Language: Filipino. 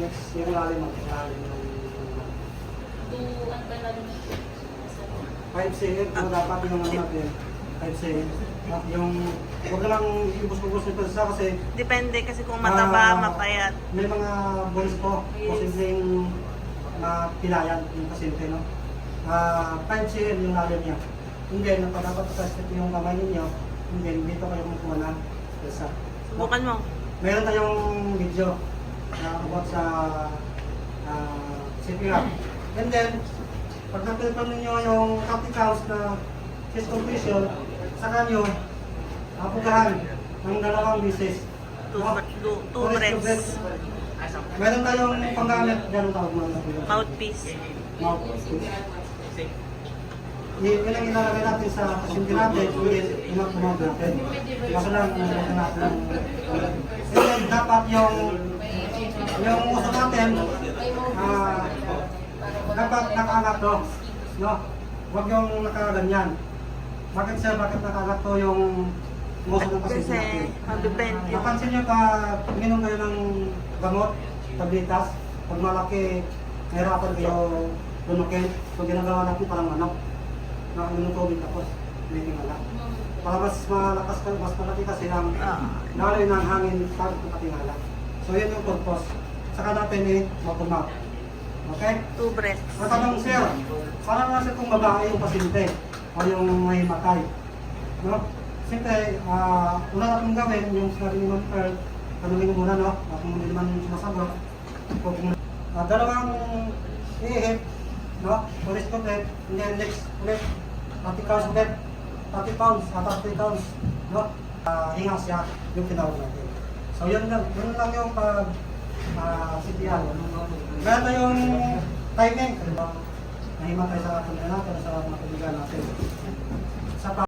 next, yung lalim ng lalim ng 5 cm, dapat yung ano natin, 5 cm. Yung, huwag lang ibus-bus nito sa kasi Depende kasi kung mataba, mapayat. may mga bones po, posibleng pilayan yung pasyente, no? 5 cm yung lalim niya. Hindi, dapat nakastit yung kamay ninyo, hindi, dito kayo kumukuha ng pesa. Subukan mo. Meron tayong video about sa CPR. And then, pag napilitan ninyo yung capitals na chest compression, saka nyo, apugahan ng 2 beses. Two breaths. Meron tayong panggamit, gano'ng tawag mo? Mouthpiece. Mouthpiece. Yun ang ilalagay natin sa pasyente natin, hindi tumag natin. Kaso lang, nalagay natin. And then, dapat yung uso natin, dapat nakaangat to. No? Huwag yung nakaganyan. Bakit sir, bakit nakaangat to yung uso ng pasyente natin? Kasi mabibend yun. Napansin nyo pa, minom kayo ng gamot, tablitas, pag malaki, nahirapan kayo lunukin. So ginagawa natin parang manok. Nakainom ng tubig tapos may tingala. Para mas malakas ka, mas malaki kasi ang naloy ng hangin pag katingala. So yun yung purpose. Saka natin matumak. Okay? 2 breaths. Matanong sir, parang nasa kung babae yung pasyente o yung may matay. No? Siyempre, una natin gawin yung sinabi ni Ma'am Pearl, tanungin mo muna, no? Kung hindi naman sumasagot. Dalawang ihip, no? Police complete, and then next ulit, 30 pounds ulit, 30 pounds, 30 pounds, no? Hinga siya, yung tinawag natin. So yun lang yung pag CPR. Meron tayong timing, kasi ba, nahimatay sa atin na natin,